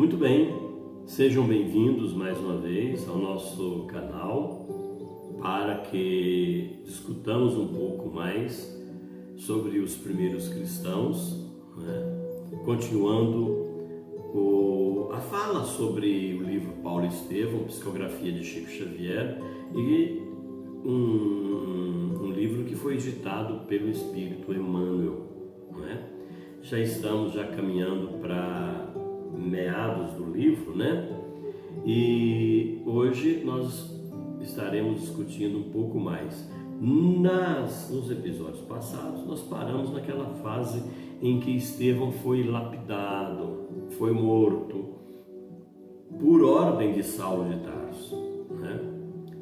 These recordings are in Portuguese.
Muito bem, sejam bem-vindos mais uma vez ao nosso canal para que discutamos um pouco mais sobre os primeiros cristãos, continuando a fala sobre o livro Paulo e Estevão, Psicografia de Chico Xavier, e um livro que foi editado pelo Espírito Emmanuel. Já estamos caminhando para meados do livro, E hoje nós estaremos discutindo um pouco mais. Nos episódios passados nós paramos naquela fase em que Estevão foi lapidado, foi morto por ordem de Saulo de Tarso,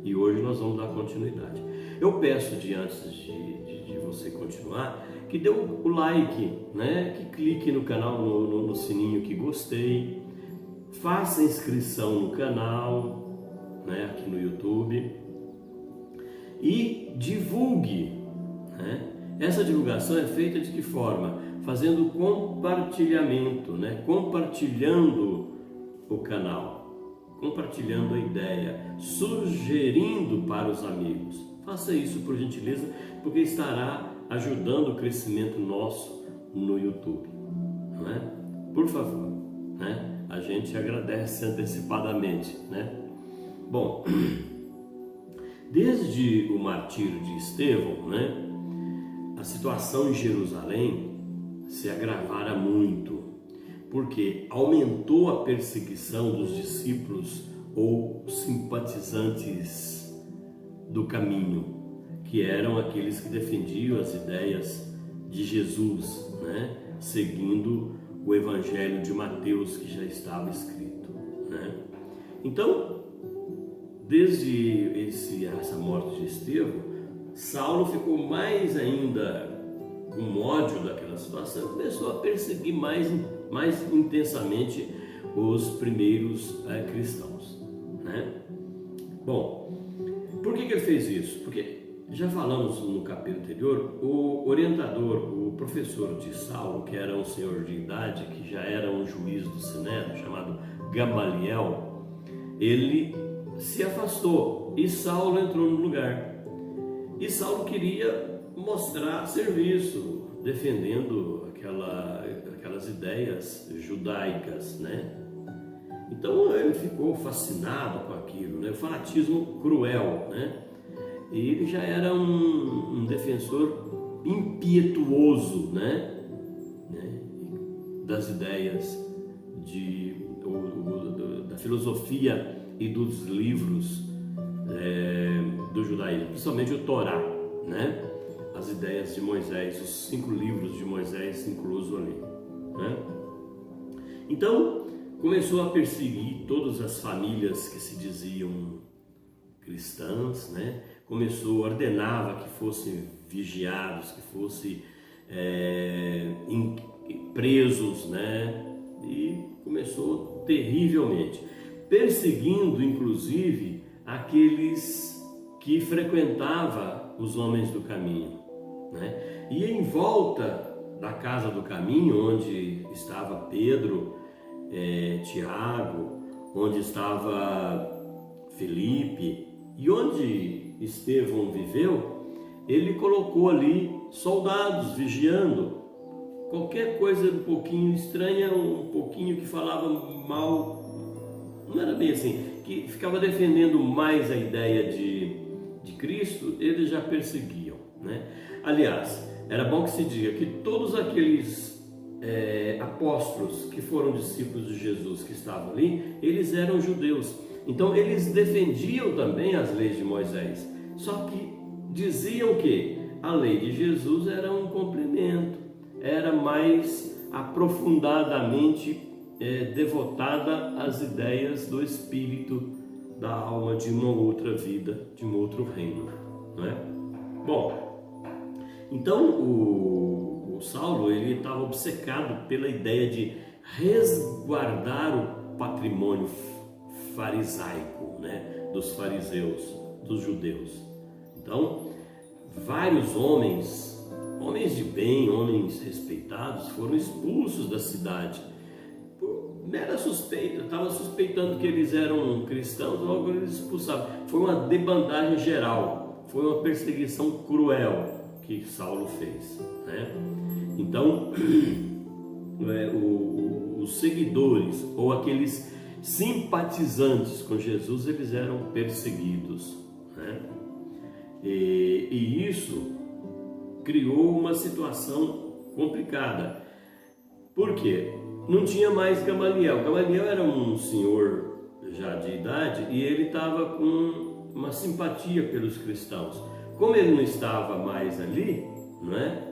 E hoje nós vamos dar continuidade. Eu peço, antes de você continuar, que dê o like, que clique no canal, no sininho que gostei, faça inscrição no canal, aqui no YouTube, e divulgue. Essa divulgação é feita de que forma? Fazendo compartilhamento, compartilhando o canal, compartilhando a ideia, sugerindo para os amigos. Faça isso por gentileza, porque estará ajudando o crescimento nosso no YouTube, Por favor, A gente agradece antecipadamente, Bom, desde o martírio de Estevão, a situação em Jerusalém se agravara muito, porque aumentou a perseguição dos discípulos ou simpatizantes do caminho, que eram aqueles que defendiam as ideias de Jesus, seguindo o Evangelho de Mateus, que já estava escrito, Então, desde essa morte de Estevão, Saulo ficou mais ainda com ódio daquela situação e começou a perseguir mais intensamente os primeiros cristãos, Bom, por que ele fez isso? Porque já falamos no capítulo anterior, o orientador, o professor de Saulo, que era um senhor de idade, que já era um juiz do Sinédrio, chamado Gamaliel, ele se afastou e Saulo entrou no lugar. E Saulo queria mostrar serviço, defendendo aquelas ideias judaicas, Então ele ficou fascinado com aquilo, o fanatismo cruel, E ele já era um defensor impietuoso, das ideias da filosofia e dos livros do judaísmo, principalmente o Torá, as ideias de Moisés, os 5 livros de Moisés incluso ali, Então começou a perseguir todas as famílias que se diziam cristãs, ordenava que fossem vigiados, que fossem presos, E começou terrivelmente, perseguindo inclusive aqueles que frequentavam os homens do caminho, E em volta da casa do caminho, onde estava Pedro, Tiago, onde estava Felipe e onde Estevão viveu, ele colocou ali soldados vigiando. Qualquer coisa um pouquinho estranha, um pouquinho que falava mal, não era bem assim, que ficava defendendo mais a ideia de Cristo, eles já perseguiam, Aliás, era bom que se diga que todos aqueles apóstolos que foram discípulos de Jesus que estavam ali, eles eram judeus. Então eles defendiam também as leis de Moisés, só que diziam que a lei de Jesus era um complemento, era mais aprofundadamente devotada às ideias do espírito, da alma, de uma outra vida, de um outro reino, Bom, então o Saulo ele estava obcecado pela ideia de resguardar o patrimônio farisaico, dos fariseus, dos judeus. Então, vários homens de bem, homens respeitados, foram expulsos da cidade mera suspeita, estava suspeitando que eles eram cristãos, logo eles expulsavam. Foi uma debandagem geral, foi uma perseguição cruel que Saulo fez, né? Então, os seguidores ou aqueles simpatizantes com Jesus, eles eram perseguidos, né? E isso criou uma situação complicada. Por quê? Não tinha mais Gamaliel. Gamaliel era um senhor já de idade e ele estava com uma simpatia pelos cristãos. Como ele não estava mais ali, não é?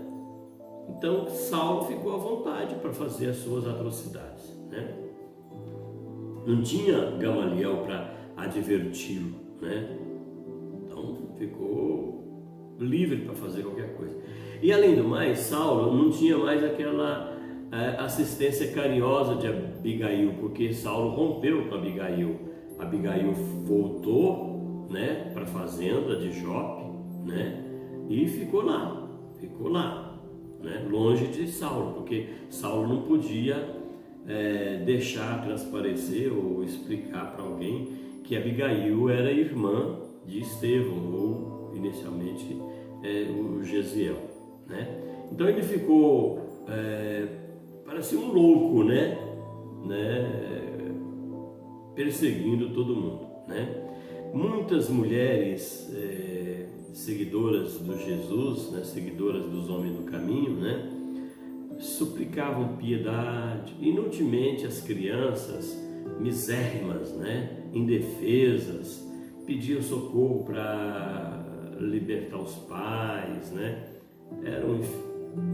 Então Saulo ficou à vontade para fazer as suas atrocidades, né? Não tinha Gamaliel para adverti-lo, né? Então ficou livre para fazer qualquer coisa. E além do mais, Saulo não tinha mais aquela assistência carinhosa de Abigail, porque Saulo rompeu com Abigail. Abigail voltou, né, para a fazenda de Jope, né, e ficou lá, né, longe de Saulo, porque Saulo não podia deixar transparecer ou explicar para alguém que Abigail era irmã de Estevão, ou inicialmente o Gesiel, né? Então ele ficou parecia um louco, né? Perseguindo todo mundo, né? Muitas mulheres seguidoras do Jesus, né? Seguidoras dos homens do caminho, né? Suplicavam piedade. Inutilmente as crianças misérrimas, né? Indefesas, pediam socorro para libertar os pais, né? Eram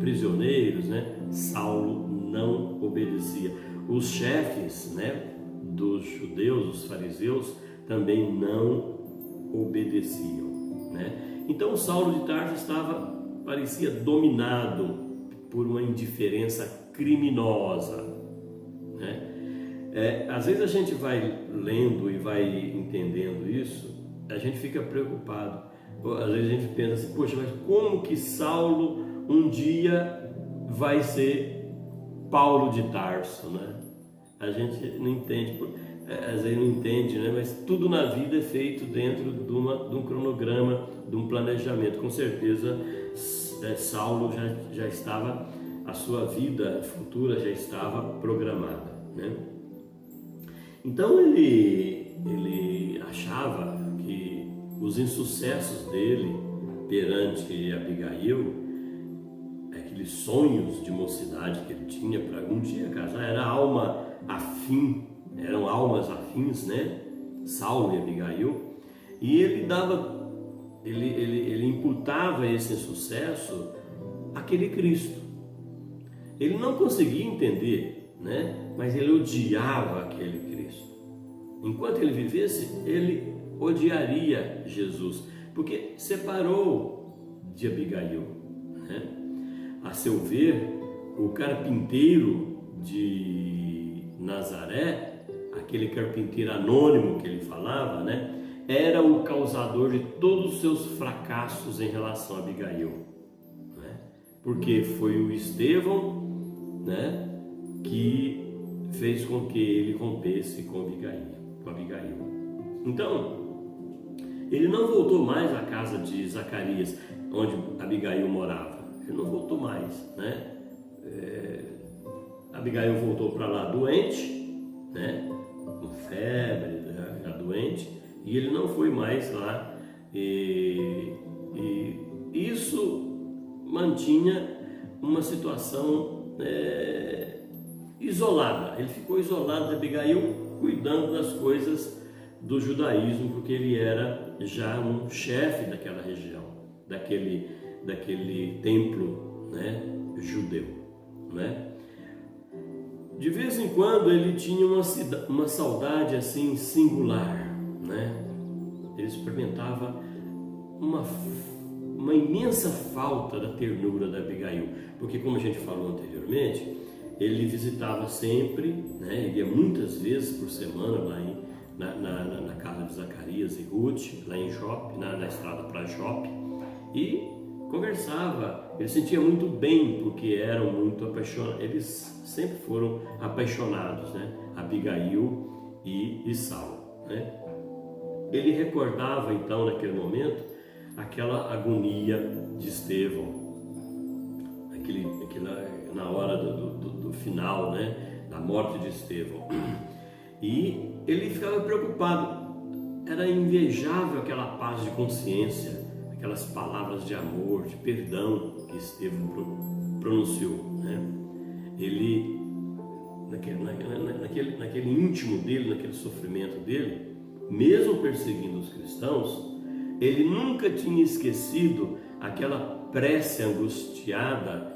prisioneiros, né? Saulo não obedecia. Os chefes, né, dos judeus, os fariseus, também não obedeciam, né? Então Saulo de Tarso parecia dominado por uma indiferença criminosa, né? Às vezes a gente vai lendo e vai entendendo isso, a gente fica preocupado. Às vezes a gente pensa assim, poxa, mas como que Saulo um dia vai ser Paulo de Tarso, né? A gente não entende, às vezes não entende, né? Mas tudo na vida é feito dentro de um cronograma, de um planejamento. Com certeza Saulo já estava, a sua vida futura já estava programada, né? Então ele achava que os insucessos dele perante Abigail, aqueles sonhos de mocidade que ele tinha para algum dia casar, eram almas afins, né? Saulo e Abigail, e ele imputava esse insucesso àquele Cristo. Ele não conseguia entender, né? Mas ele odiava aquele Cristo. Enquanto ele vivesse, ele odiaria Jesus, porque separou de Abigail, né? A seu ver, o carpinteiro de Nazaré, aquele carpinteiro anônimo que ele falava, né, era o causador de todos os seus fracassos em relação a Abigail, né? Porque foi o Estevão, né, que fez com que ele rompesse com Abigail. Então, ele não voltou mais à casa de Zacarias, onde Abigail morava. Ele não voltou mais, né? Abigail voltou para lá doente, né? Com febre, já doente, e ele não foi mais lá. E isso mantinha uma situação isolada. Ele ficou isolado de Abigail, cuidando das coisas do judaísmo, porque ele era já um chefe daquela região, daquele templo, né, judeu, né? De vez em quando ele tinha uma saudade assim singular, né? Ele experimentava uma imensa falta da ternura da Abigail, porque, como a gente falou anteriormente, ele visitava sempre, né? Ele ia muitas vezes por semana lá na casa de Zacarias e Ruth, lá em Jope, na estrada para Jope, e conversava, ele sentia muito bem porque eram muito apaixonados, eles sempre foram apaixonados, né? Abigail e Saulo, né? Ele recordava então naquele momento aquela agonia de Estevão, na hora do final, né? Da morte de Estevão, e ele ficava preocupado. Era invejável aquela paz de consciência, aquelas palavras de amor, de perdão que Estevão pronunciou, né? Ele, naquele íntimo dele, naquele sofrimento dele, mesmo perseguindo os cristãos, ele nunca tinha esquecido aquela prece angustiada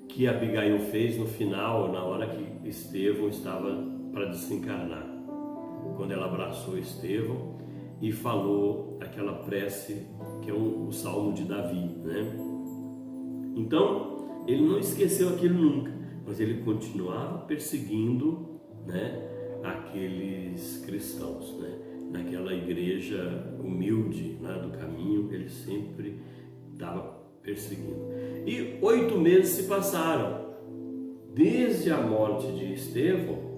que Abigail fez no final, na hora que Estevão estava para desencarnar, quando ela abraçou Estevão e falou aquela prece que é o Salmo de Davi, né? Então, ele não esqueceu aquilo nunca, mas ele continuava perseguindo, né, aqueles cristãos, né? Naquela igreja humilde lá do caminho, ele sempre estava perseguindo. E 8 meses se passaram, desde a morte de Estevão.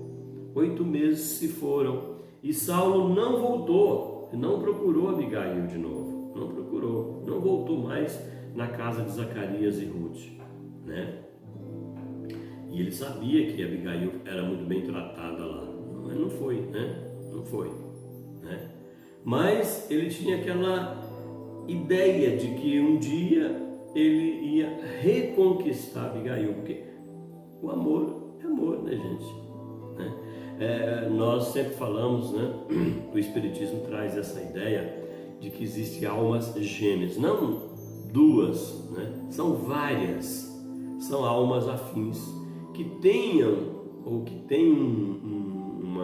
8 meses se foram e Saulo não voltou, não procurou Abigail de novo, não voltou mais na casa de Zacarias e Ruth, né? E ele sabia que Abigail era muito bem tratada lá, mas não foi, né? Não foi, né? Mas ele tinha aquela ideia de que um dia ele ia reconquistar Abigail, porque o amor é amor, né, gente? Nós sempre falamos, né? O Espiritismo traz essa ideia de que existem almas gêmeas, não duas, né? São várias, são almas afins que tenham ou que têm um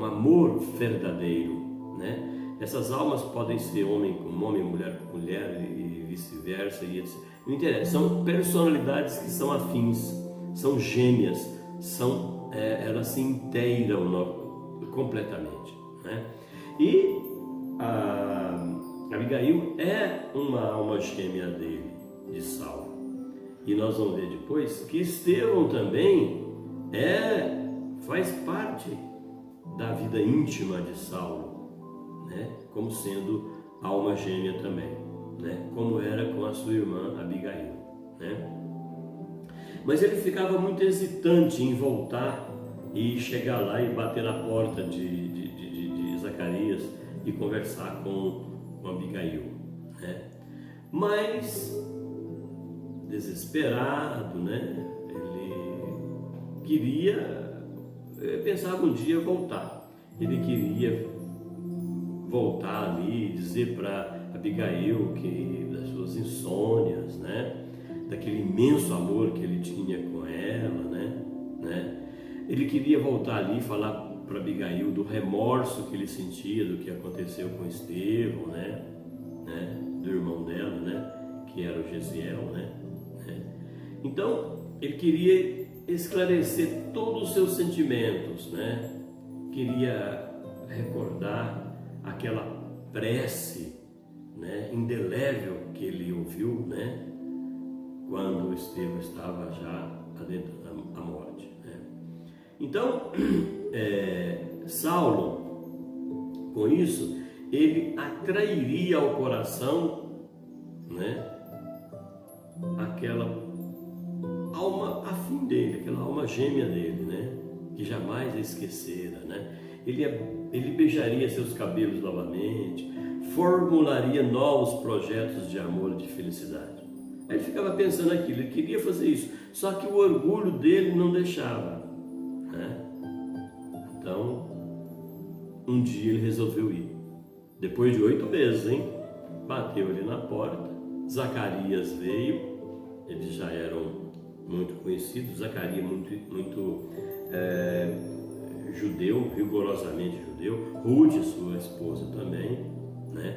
amor verdadeiro, né? Essas almas podem ser homem com homem, mulher com mulher e vice-versa, e etc. Não interessa, são personalidades que são afins, são gêmeas, elas se inteiram completamente, né? E a Abigail é uma alma gêmea dele, de Saulo. E nós vamos ver depois que Estevão também faz parte da vida íntima de Saulo, né? Como sendo alma gêmea também, né? Como era com a sua irmã Abigail, né? Mas ele ficava muito hesitante em voltar e chegar lá e bater na porta de Zacarias e conversar com Abigail, né? Mas, desesperado, né? Ele pensava um dia voltar. Ele queria voltar ali e dizer para Abigail que das suas insônias, né? Daquele imenso amor que ele tinha com ela, né? Ele queria voltar ali e falar para Abigail do remorso que ele sentia do que aconteceu com Estevão, né? Do irmão dela, né? Que era o Gesiel, né? Então, ele queria esclarecer todos os seus sentimentos, né? Queria recordar aquela prece, né, indelével que ele ouviu, né? Quando Estevão estava já adentrando a morte, né? Então, Saulo, com isso, ele atrairia ao coração, né, aquela alma afim dele, aquela alma gêmea dele, né, que jamais a esquecera, né? Ele beijaria seus cabelos novamente, formularia novos projetos de amor e de felicidade. Aí ele ficava pensando aquilo, ele queria fazer isso, só que o orgulho dele não deixava, né? Então, um dia ele resolveu ir. Depois de 8 meses, hein? Bateu ali na porta, Zacarias veio, eles já eram muito conhecidos, Zacarias muito judeu, rigorosamente judeu, Ruth, sua esposa também, né?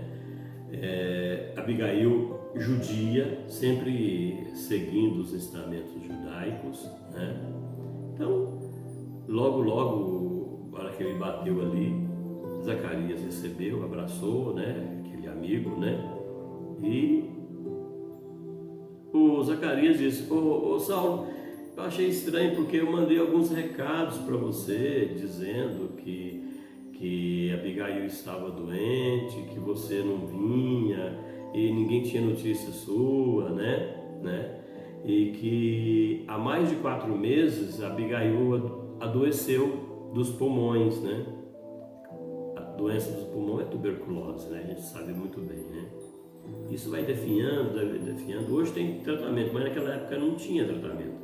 Abigail, judia, sempre seguindo os ensinamentos judaicos, né? Então, logo, na hora que ele bateu ali, Zacarias recebeu, abraçou, né? Aquele amigo, né? E o Zacarias disse: ô Saulo, eu achei estranho porque eu mandei alguns recados para você dizendo que Abigail estava doente, que você não vinha e ninguém tinha notícia sua, né? E que há mais de 4 meses Abigail adoeceu dos pulmões, né? A doença dos pulmões é tuberculose, né? A gente sabe muito bem, né? Isso vai definhando. Hoje tem tratamento, mas naquela época não tinha tratamento.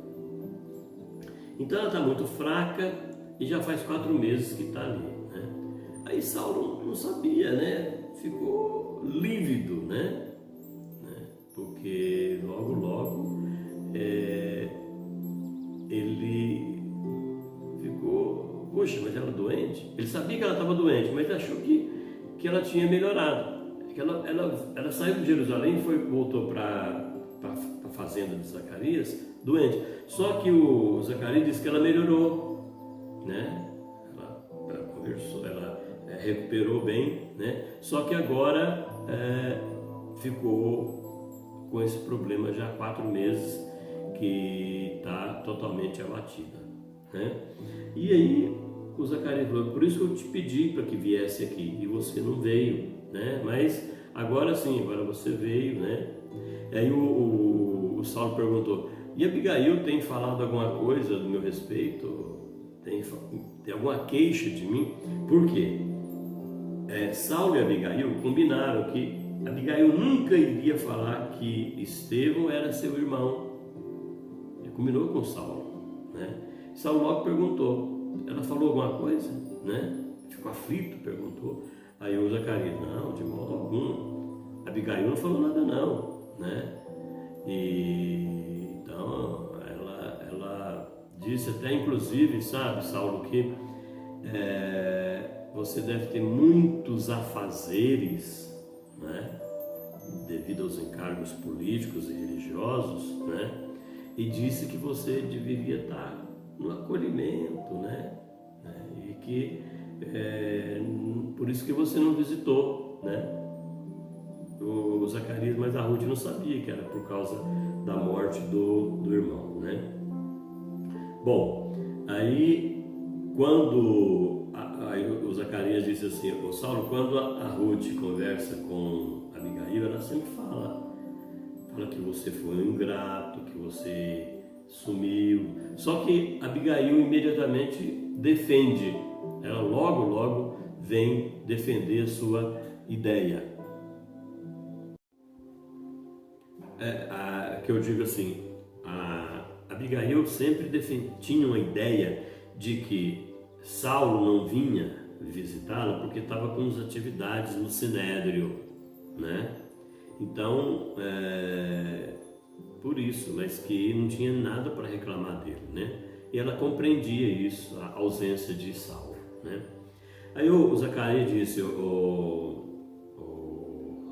Então ela está muito fraca e já faz 4 meses que está ali, né? Aí Saulo não sabia, né? Ficou lívido, né? Porque logo ele ficou, poxa, mas ela doente? Ele sabia que ela estava doente, mas achou que ela tinha melhorado. Que ela saiu de Jerusalém e voltou para a fazenda de Zacarias doente. Só que o Zacarias disse que ela melhorou, né? Ela conversou, ela recuperou bem, né? Só que agora ficou com esse problema já há 4 meses, que está totalmente abatida, né? E aí o Zacarias falou: por isso que eu te pedi para que viesse aqui e você não veio, né? Mas agora sim, agora você veio, né? Aí o Saulo perguntou: e Abigail tem falado alguma coisa do meu respeito? Tem alguma queixa de mim? Por quê? Saulo e Abigail combinaram que Abigail nunca iria falar que Estevão era seu irmão. Ele combinou com Saulo, né? Saulo logo perguntou: ela falou alguma coisa, né? Ficou aflito, perguntou. Aí o Zacarias: não, de modo algum. Abigail não falou nada não, né? E então ela disse até, inclusive, sabe, Saulo, que você deve ter muitos afazeres, né? Devido aos encargos políticos e religiosos, né? E disse que você deveria estar no acolhimento, né? E que por isso que você não visitou, né? O Zacarias, mas a Ruth não sabia que era por causa da morte do irmão, né? Bom, aí quando o Zacarias disse assim: ô Saulo, quando a Ruth conversa com Abigail, ela sempre fala que você foi um ingrato, que você sumiu. Só que Abigail imediatamente defende, ela logo vem defender a sua ideia. Que eu digo assim, a Abigail sempre tinha uma ideia de que Saulo não vinha visitá-la porque estava com as atividades no Sinédrio, né? Então, por isso, mas que não tinha nada para reclamar dele, né? E ela compreendia isso, a ausência de Saulo, né? Aí o Zacarias disse: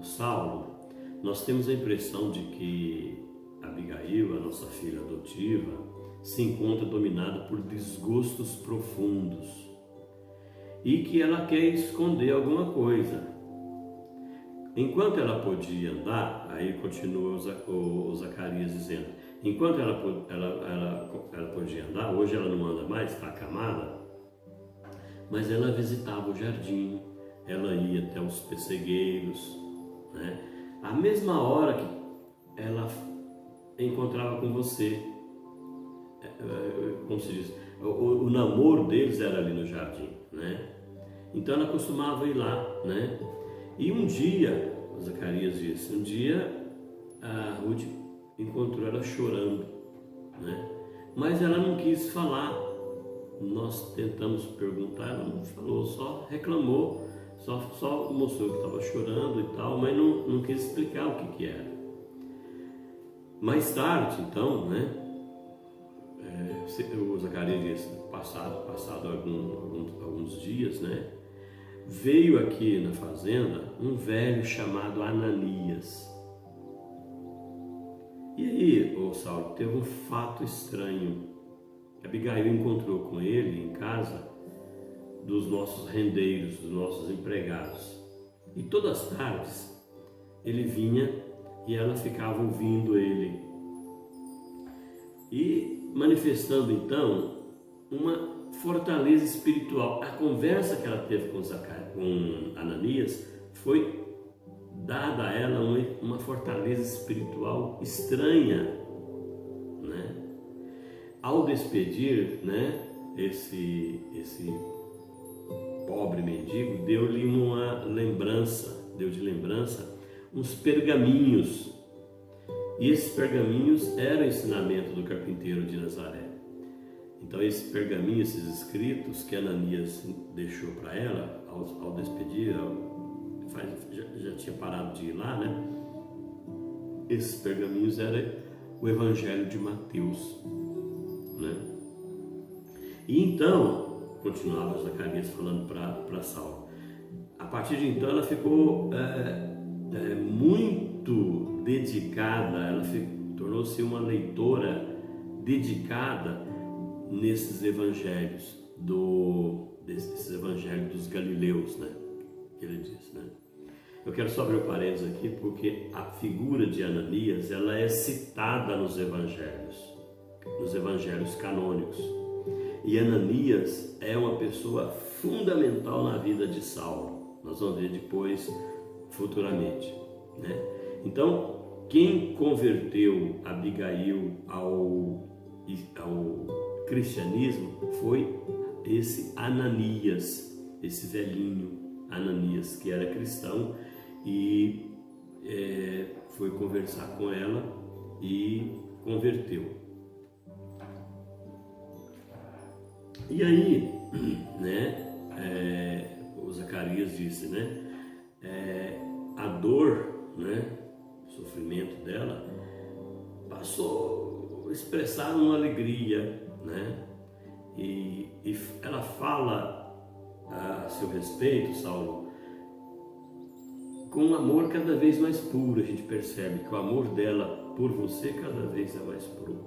Saulo, nós temos a impressão de que Abigail, a nossa filha adotiva, se encontra dominada por desgostos profundos e que ela quer esconder alguma coisa. Enquanto ela podia andar, aí continua o Zacarias dizendo, enquanto ela podia andar, hoje ela não anda mais, está acamada, mas ela visitava o jardim, ela ia até os pessegueiros, né? A mesma hora que ela encontrava com você, como se diz, o namoro deles era ali no jardim, né? Então ela costumava ir lá, né? E um dia, o Zacarias disse, um dia a Ruth encontrou ela chorando, né? Mas ela não quis falar. Nós tentamos perguntar, ela não falou, só reclamou, só mostrou que estava chorando e tal, mas não quis explicar o que era. Mais tarde, então, né? O Zacarias disse, passado alguns dias, né? Veio aqui na fazenda um velho chamado Ananias. E aí, Saulo, teve um fato estranho. Abigail encontrou com ele em casa dos nossos rendeiros, dos nossos empregados. E todas as tardes ele vinha e ela ficava ouvindo ele e manifestando então uma fortaleza espiritual. A conversa que ela teve com Ananias foi dada a ela uma fortaleza espiritual estranha, né? Ao despedir, né, esse pobre mendigo, deu-lhe uma lembrança, deu de lembrança uns pergaminhos, e esses pergaminhos eram o ensinamento do carpinteiro de Nazaré. Então esses pergaminhos, esses escritos que Ananias deixou para ela ao despedir, já tinha parado de ir lá, né? Esses pergaminhos eram o Evangelho de Mateus, né? E então, continuava Zacarias falando para Saulo, a partir de então ela ficou muito dedicada, ela tornou-se uma leitora dedicada nesses evangelhos, desses evangelhos dos galileus, né? Que ele diz, né? Eu quero só abrir um parênteses aqui, porque a figura de Ananias, ela é citada nos evangelhos canônicos. E Ananias é uma pessoa fundamental na vida de Saulo. Nós vamos ver depois, futuramente, né? Então, quem converteu Abigail ao cristianismo foi esse Ananias, esse velhinho Ananias, que era cristão, e foi conversar com ela e converteu. E aí, né, o Zacarias disse, né, a dor, né, o sofrimento dela passou a expressar uma alegria, né, e ela fala a seu respeito, Saulo, com um amor cada vez mais puro. A gente percebe que o amor dela por você cada vez é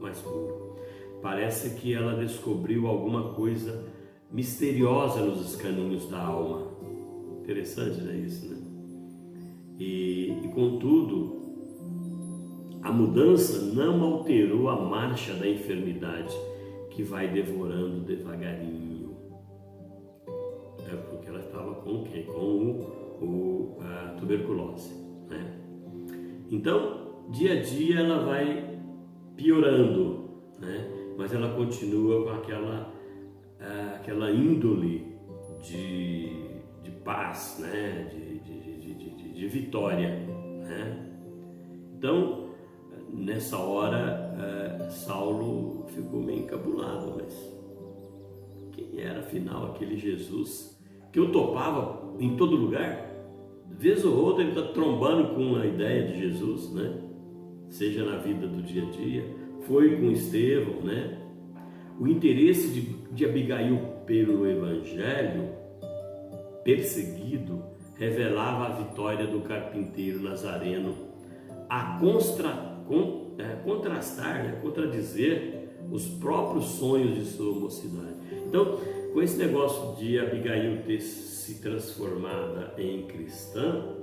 mais puro. Parece que ela descobriu alguma coisa misteriosa nos caminhos da alma. Interessante, não é isso, né? E contudo, a mudança não alterou a marcha da enfermidade, que vai devorando devagarinho. Porque ela estava com o quê? Com a tuberculose, né? Então, dia a dia ela vai piorando, né? Mas ela continua com aquela índole de paz, né? De vitória, né? Então, nessa hora, Saulo ficou meio encabulado, mas quem era afinal aquele Jesus que eu topava em todo lugar? Vez ou outra ele está trombando com a ideia de Jesus, né? Seja na vida do dia a dia, foi com Estevão, né? O interesse de Abigail pelo Evangelho, perseguido, revelava a vitória do carpinteiro nazareno, a contrastar, né? Contradizer os próprios sonhos de sua mocidade. Então, com esse negócio de Abigail ter se transformada em cristã,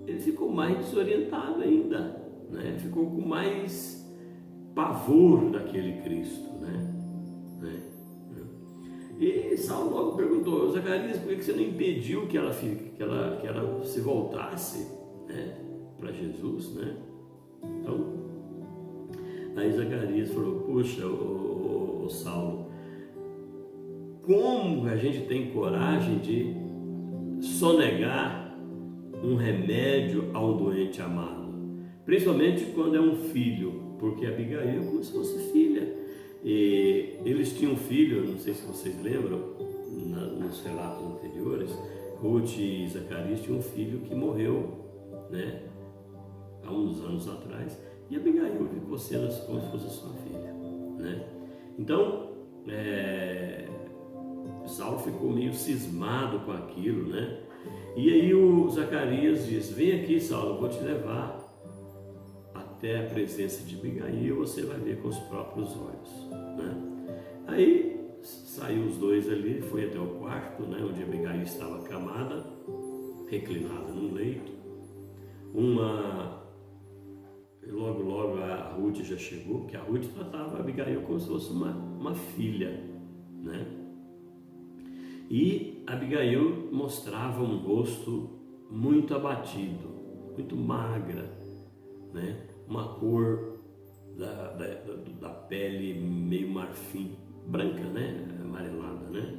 ele ficou mais desorientado ainda, né? Ficou com mais pavor daquele Cristo, né? E Saulo logo perguntou: Zacarias, por que você não impediu que ela se voltasse, né, para Jesus, né? Então, aí Zacarias falou: puxa, ô Saulo, como a gente tem coragem de sonegar um remédio a um doente amado, principalmente quando é um filho, porque Abigail é como se fosse filha. E eles tinham um filho, não sei se vocês lembram, nos relatos anteriores, Ruth e Zacarias tinham um filho que morreu, né, há uns anos atrás, e Abigail ficou sendo como se fosse a sua filha, né? Então, Saulo ficou meio cismado com aquilo, né? E aí o Zacarias diz: vem aqui, Saulo, eu vou te levar até a presença de Abigail, você vai ver com os próprios olhos, né? Aí saiu os dois ali, foi até o quarto, né, onde Abigail estava acamada, reclinada num leito. Uma logo a Ruth já chegou, que a Ruth tratava a Abigail como se fosse uma filha, né? E Abigail mostrava um rosto muito abatido, muito magra, né? Uma cor da pele meio marfim, branca, né? Amarelada, né?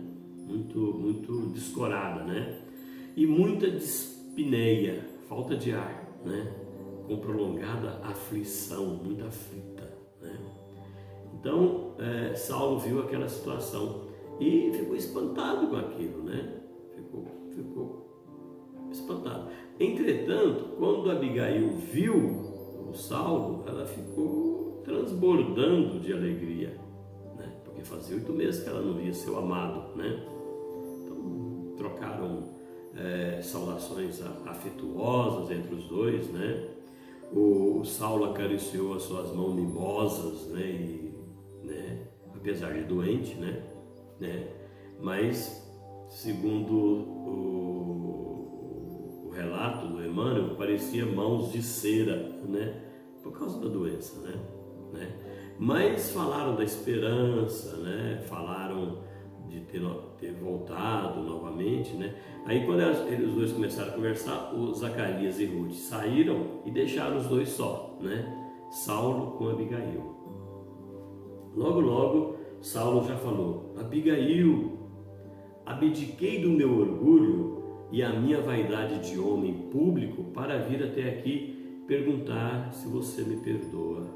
Muito descorada, né? E muita dispneia, falta de ar, né? Com prolongada aflição, muito aflita, né? Então, Saulo viu aquela situação e ficou espantado com aquilo, né? Ficou espantado. Entretanto, quando Abigail viu o Saulo, ela ficou transbordando de alegria, né? Porque fazia 8 meses que ela não via seu amado, né? Então, trocaram saudações afetuosas entre os dois, né? O Saulo acariciou as suas mãos mimosas, né? Apesar de doente, né? Mas, segundo o relato do Emmanuel, parecia mãos de cera, né? Por causa da doença, né? Mas falaram da esperança, né? Falaram de ter voltado novamente, né? Aí quando os dois começaram a conversar, o Zacarias e Ruth saíram e deixaram os dois só, né? Saulo com Abigail. Logo Saulo já falou: Abigail, abdiquei do meu orgulho e a minha vaidade de homem público para vir até aqui perguntar se você me perdoa.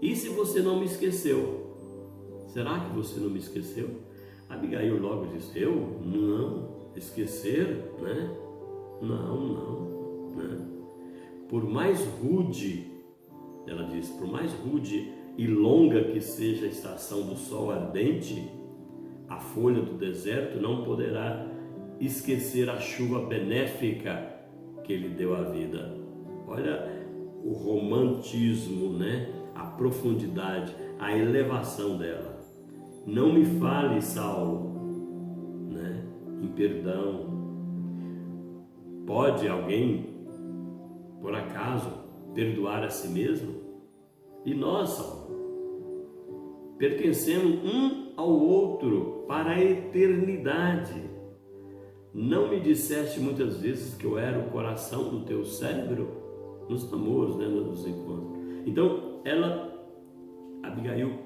E se você não me esqueceu? Será que você não me esqueceu? Abigail logo disse: eu? Não. Esquecer? Né? Não. Né? Por mais rude, ela diz, por mais rude e longa que seja a estação do sol ardente, a folha do deserto não poderá esquecer a chuva benéfica que lhe deu a vida. Olha o romantismo, né? A profundidade, a elevação dela. Não me fale, Saulo, né? Em perdão. Pode alguém, por acaso, perdoar a si mesmo? E nós, Saulo, pertencemos um ao outro para a eternidade. Não me disseste muitas vezes que eu era o coração do teu cérebro? Nos namoros, né, nos encontros. Então, Abigail,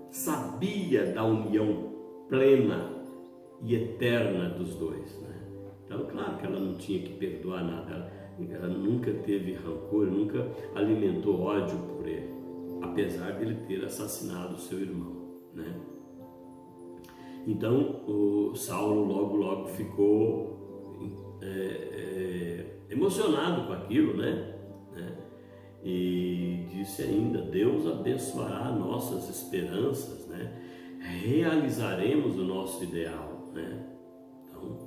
sabia da união plena e eterna dos dois, né? Então, claro que ela não tinha que perdoar nada, ela nunca teve rancor, nunca alimentou ódio por ele, apesar de ele ter assassinado seu irmão, né? Então, o Saulo logo ficou emocionado com aquilo, né? E disse ainda: Deus abençoará nossas esperanças, né? Realizaremos o nosso ideal, né? Então,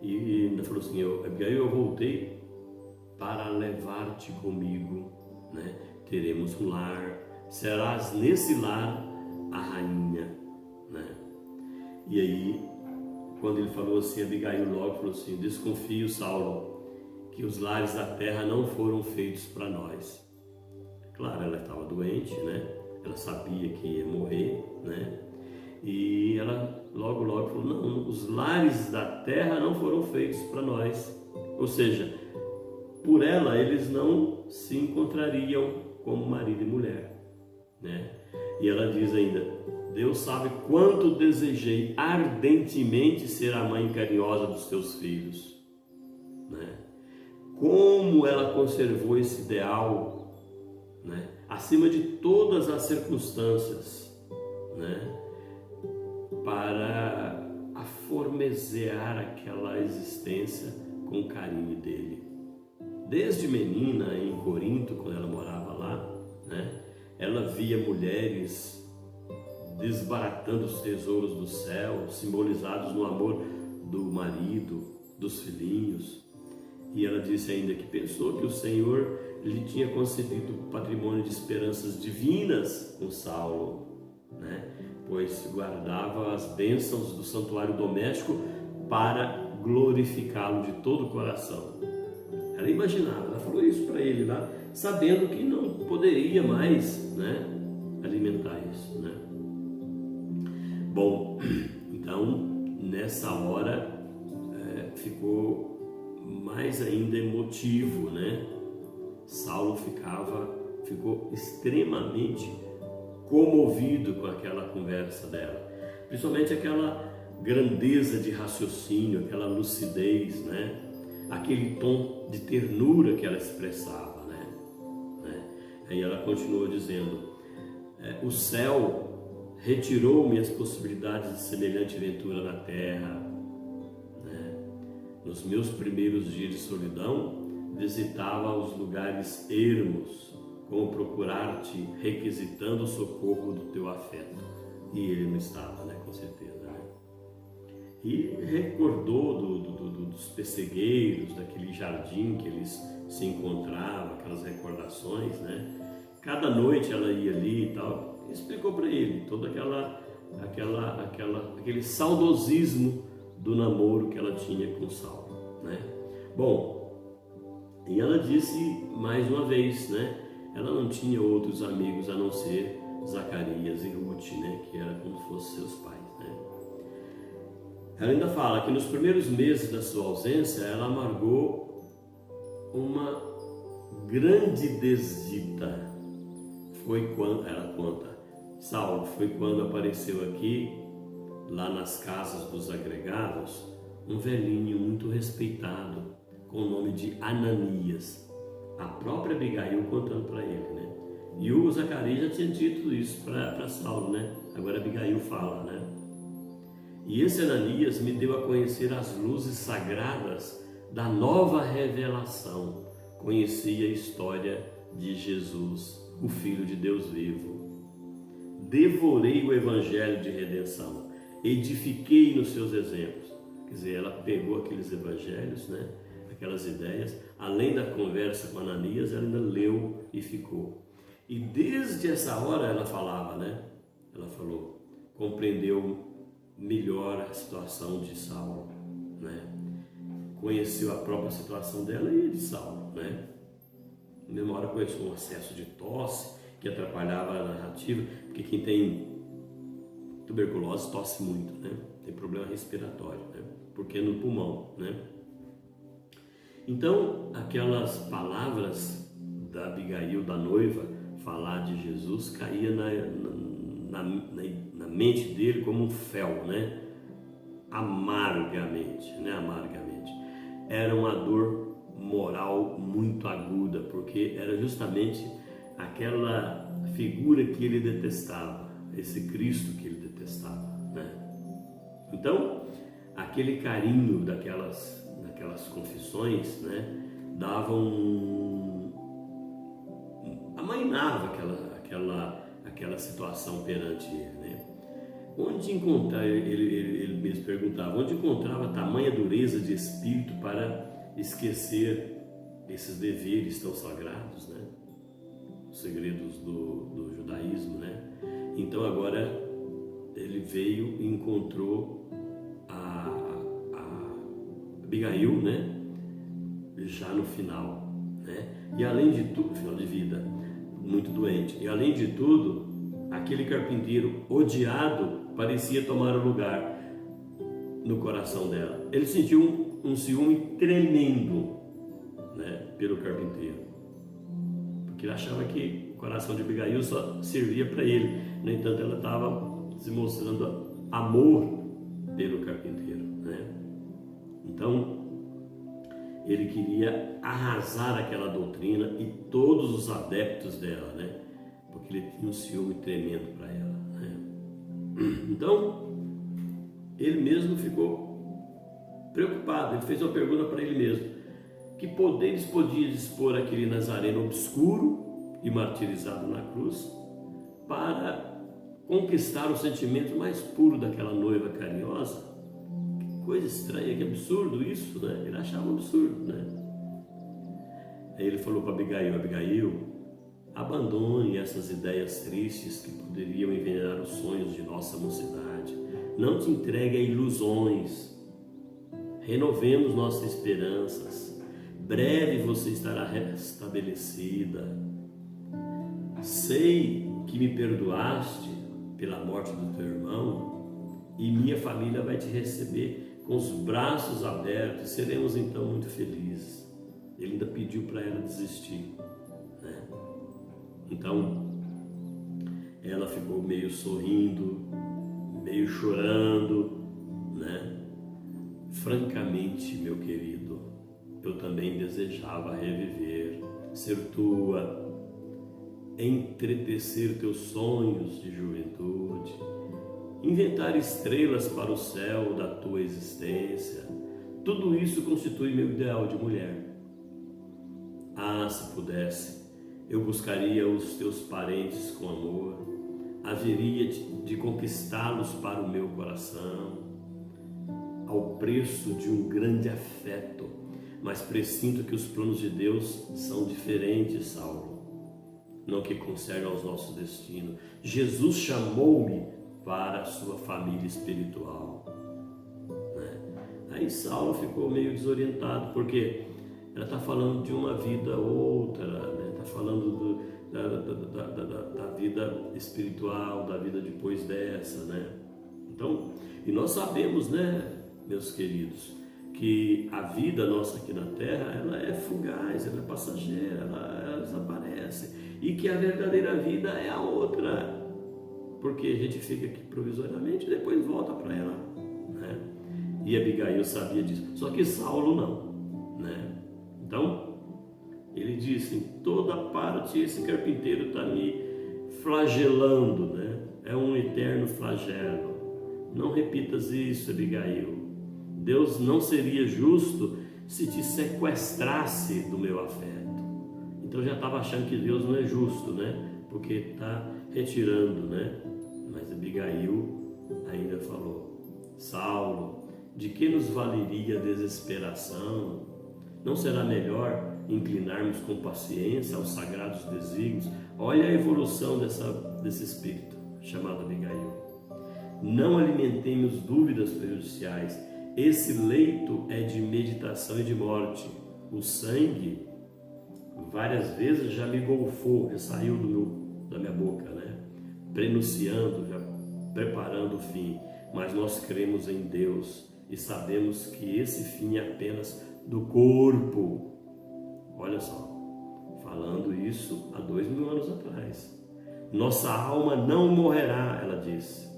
e ainda falou assim: Abigail, eu voltei para levar-te comigo, né? Teremos um lar, serás nesse lar a rainha, né? E aí, quando ele falou assim, Abigail logo falou assim: desconfio, Saulo, que os lares da terra não foram feitos para nós. Claro, ela estava doente, né? Ela sabia que ia morrer, né? E ela logo falou: não, os lares da terra não foram feitos para nós. Ou seja, por ela eles não se encontrariam como marido e mulher, né? E ela diz ainda: Deus sabe quanto desejei ardentemente ser a mãe carinhosa dos teus filhos, né? Como ela conservou esse ideal, né? Acima de todas as circunstâncias, né? Para aformesear aquela existência com o carinho dele. Desde menina em Corinto, quando ela morava lá, né? Ela via mulheres desbaratando os tesouros do céu, simbolizados no amor do marido, dos filhinhos. E ela disse ainda que pensou que o Senhor lhe tinha concedido patrimônio de esperanças divinas com Saulo, né? Pois guardava as bênçãos do santuário doméstico para glorificá-lo de todo o coração. Ela imaginava, ela falou isso para ele lá, sabendo que não poderia mais, né, alimentar isso, né? Bom, então nessa hora ficou mais ainda emotivo, né? Saulo ficou extremamente comovido com aquela conversa dela, principalmente aquela grandeza de raciocínio, aquela lucidez, né? Aquele tom de ternura que ela expressava, né? Aí ela continuou dizendo: o céu retirou-me as possibilidades de semelhante aventura na terra, né? Nos meus primeiros dias de solidão, visitava os lugares ermos, como procurar-te, requisitando o socorro do teu afeto. E ele não estava, né? Com certeza, né? E recordou dos pessegueiros, daquele jardim que eles se encontravam, aquelas recordações, né? Cada noite ela ia ali e tal, e explicou para ele todo aquele saudosismo do namoro que ela tinha com Saulo, né? Bom, e ela disse mais uma vez, né? Ela não tinha outros amigos a não ser Zacarias e Ruth, né? Que era como se fossem seus pais, né? Ela ainda fala que nos primeiros meses da sua ausência, ela amargou uma grande desdita. Foi quando, ela conta, Saulo, foi quando apareceu aqui, lá nas casas dos agregados, um velhinho muito respeitado, com o nome de Ananias. A própria Abigail contando para ele, né? E o Zacarias já tinha dito isso para Saulo, né? Agora Abigail fala, né? E esse Ananias me deu a conhecer as luzes sagradas da nova revelação. Conheci a história de Jesus, o Filho de Deus vivo. Devorei o evangelho de redenção, edifiquei nos seus exemplos. Quer dizer, ela pegou aqueles evangelhos, né? Aquelas ideias, além da conversa com Ananias, ela ainda leu e ficou. E desde essa hora ela falava, né? Ela falou, compreendeu melhor a situação de Saulo, né? Conheceu a própria situação dela e de Saulo, né? Na mesma hora conheceu um acesso de tosse que atrapalhava a narrativa, porque quem tem tuberculose tosse muito, né? Tem problema respiratório, né? Porque é no pulmão, né? Então, aquelas palavras da Abigail, da noiva, falar de Jesus, caía na mente dele como um fel, né? Amargamente, né? Amargamente. Era uma dor moral muito aguda, porque era justamente aquela figura que ele detestava, esse Cristo que ele detestava, né? Então, aquele carinho daquelas confissões, né, amainava aquela situação perante ele, né? Onde encontrar, ele mesmo perguntava, onde encontrava tamanha dureza de espírito para esquecer esses deveres tão sagrados, né? Os segredos do judaísmo, né? Então agora ele veio e encontrou a Abigail, né? Já no final, né? E além de tudo, final de vida, muito doente. E além de tudo, aquele carpinteiro odiado parecia tomar o lugar no coração dela. Ele sentiu um ciúme tremendo, né? Pelo carpinteiro, porque ele achava que o coração de Abigail só servia para ele. No entanto, ela estava se mostrando amor pelo carpinteiro, né? Então, ele queria arrasar aquela doutrina e todos os adeptos dela, né? Porque ele tinha um ciúme tremendo para ela, né? Então, ele mesmo ficou preocupado. Ele fez uma pergunta para ele mesmo: que poderes podia dispor aquele nazareno obscuro e martirizado na cruz para conquistar o sentimento mais puro daquela noiva carinhosa? Coisa estranha, que absurdo isso, né? Ele achava um absurdo, né? Aí ele falou para Abigail, abandone essas ideias tristes que poderiam envenenar os sonhos de nossa mocidade. Não te entregue a ilusões. Renovemos nossas esperanças. breve você estará restabelecida. Sei que me perdoaste pela morte do teu irmão e minha família vai te receber com os braços abertos. Seremos então muito felizes. Ele ainda pediu para ela desistir, né? Então ela ficou meio sorrindo, meio chorando, né? Francamente, meu querido, eu também desejava reviver, ser tua, entretecer teus sonhos de juventude, inventar estrelas para o céu da tua existência. Tudo isso constitui meu ideal de mulher. Ah, se pudesse, eu buscaria os teus parentes com amor, haveria de conquistá-los para o meu coração, ao preço de um grande afeto, mas pressinto que os planos de Deus são diferentes, Saulo, no que concerne aos nossos destinos. Jesus chamou-me para a sua família espiritual, né? Aí Saulo ficou meio desorientado, porque ela está falando de uma vida outra, né? Está falando da vida espiritual, da vida depois dessa, né? Então, e nós sabemos, né, meus queridos, que a vida nossa aqui na Terra, ela é fugaz, ela é passageira, ela desaparece, e que a verdadeira vida é a outra, porque a gente fica aqui provisoriamente e depois volta para ela, né? E Abigail sabia disso, só que Saulo não, né? Então ele disse: em toda parte esse carpinteiro está me flagelando, né? É um eterno flagelo. Não repitas isso, Abigail. Deus não seria justo se te sequestrasse do meu afeto. Então já estava achando que Deus não é justo, né? Porque está retirando, né? Mas Abigail ainda falou: Saulo, de que nos valeria a desesperação? Não será melhor inclinarmos com paciência aos sagrados desígnios? Olha a evolução desse espírito chamado Abigail. Não alimentemos dúvidas prejudiciais. Esse leito é de meditação e de morte. O sangue várias vezes já me golfou, já saiu da minha boca, né? Prenunciando, já preparando o fim. Mas nós cremos em Deus e sabemos que esse fim é apenas do corpo. Olha só, falando isso há 2000 anos atrás. Nossa alma não morrerá, ela disse.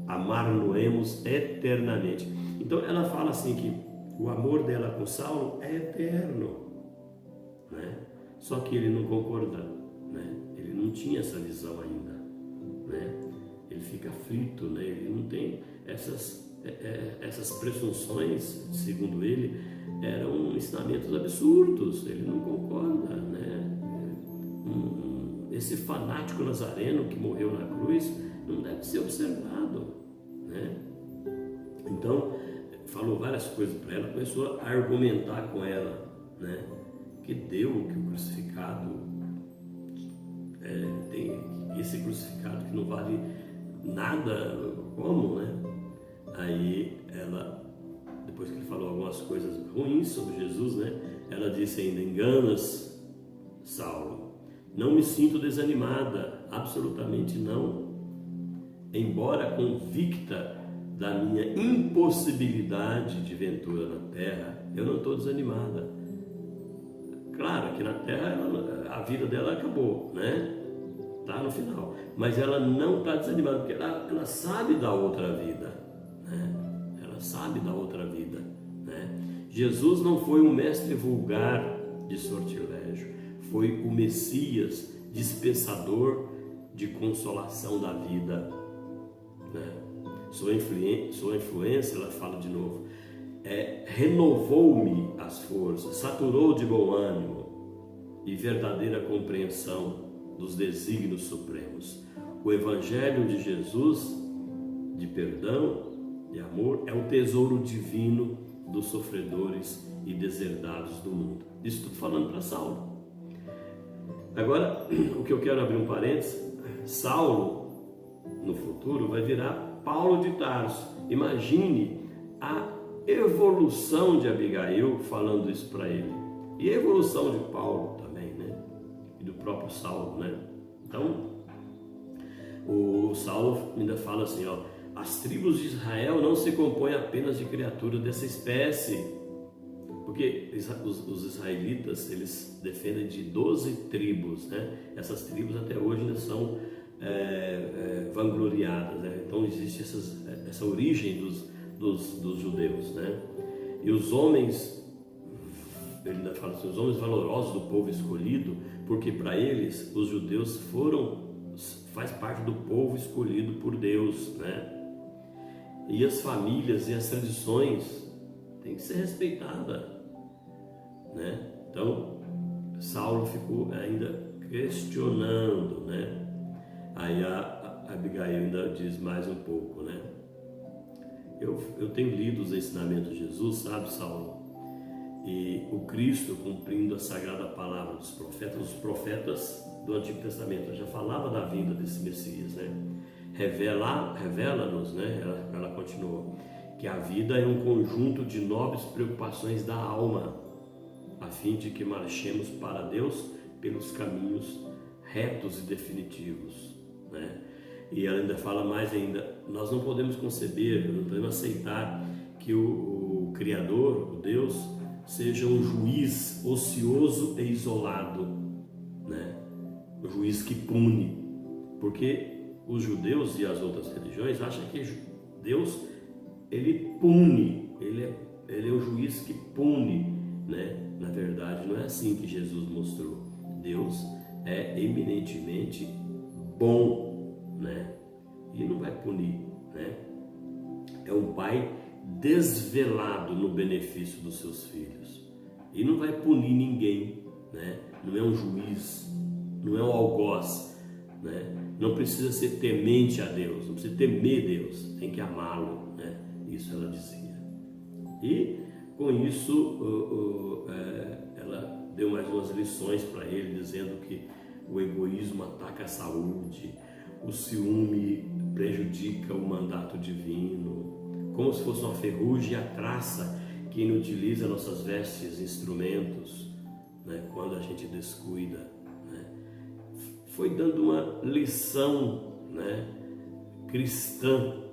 Amar-nos-emos eternamente. Então ela fala assim que o amor dela com Saulo é eterno, né? Só que ele não concorda, né? Ele não tinha essa visão ainda, né? Ele fica aflito, né? Ele não tem essas presunções, segundo ele, eram ensinamentos absurdos. Ele não concorda, né? Esse fanático nazareno que morreu na cruz não deve ser observado, né? Então falou várias coisas para ela, começou a argumentar com ela, né? Que o crucificado tem esse crucificado que não vale nada, como, né? Aí ela, depois que ele falou algumas coisas ruins sobre Jesus, né? Ela disse ainda: enganas, Saulo, não me sinto desanimada, absolutamente não. Embora convicta da minha impossibilidade de ventura na terra, eu não estou desanimada. Claro que na terra a vida dela acabou, né? Está no final. Mas ela não está desanimada, porque ela sabe da outra vida, né? Ela sabe da outra vida, né? Jesus não foi um mestre vulgar de sortilégio, foi o Messias dispensador de consolação da vida, né? Sua influência, ela fala de novo, renovou-me as forças, saturou de bom ânimo e verdadeira compreensão dos desígnios supremos. O Evangelho de Jesus, de perdão e amor, é o tesouro divino dos sofredores e deserdados do mundo. Isso estou falando para Saulo. Agora, o que eu quero abrir um parênteses: Saulo, no futuro, vai virar Paulo de Tarso. Imagine a evolução de Abigail falando isso para ele. E a evolução de Paulo também, né? E do próprio Saulo, né? Então, o Saulo ainda fala assim, ó, as tribos de Israel não se compõem apenas de criaturas dessa espécie, porque os israelitas, eles defendem de 12 tribos, né? Essas tribos até hoje ainda são vangloriadas, né? Então existe essa origem dos judeus, né? E os homens, ele ainda fala assim, os homens valorosos do povo escolhido, porque para eles os judeus faz parte do povo escolhido por Deus, né? E as famílias e as tradições têm que ser respeitadas, né? Então Saulo ficou ainda questionando, né? Aí a Abigail ainda diz mais um pouco, né? Eu tenho lido os ensinamentos de Jesus, sabe, Saulo? E o Cristo, cumprindo a sagrada palavra dos profetas, os profetas do Antigo Testamento já falava da vinda desse Messias, né? Revela-nos, né? Ela continuou, que a vida é um conjunto de nobres preocupações da alma, a fim de que marchemos para Deus pelos caminhos retos e definitivos, né? E ela ainda fala mais ainda, nós não podemos conceber, não podemos aceitar que o Criador, o Deus, seja um juiz ocioso e isolado, né? Um juiz que pune, porque os judeus e as outras religiões acham que Deus, ele pune, ele é um juiz que pune, né? Na verdade, não é assim que Jesus mostrou. Deus é eminentemente bom, né? E não vai punir, né? É um pai desvelado no benefício dos seus filhos e não vai punir ninguém, né? Não é um juiz, não é um algoz, né? Não precisa ser temente a Deus, não precisa temer Deus, tem que amá-lo, né? Isso ela dizia. E com isso ela deu mais umas lições para ele, dizendo que o egoísmo ataca a saúde, o ciúme prejudica o mandato divino, como se fosse uma ferrugem a traça que inutiliza nossas vestes, instrumentos, né, quando a gente descuida, né? Foi dando uma lição, né, cristã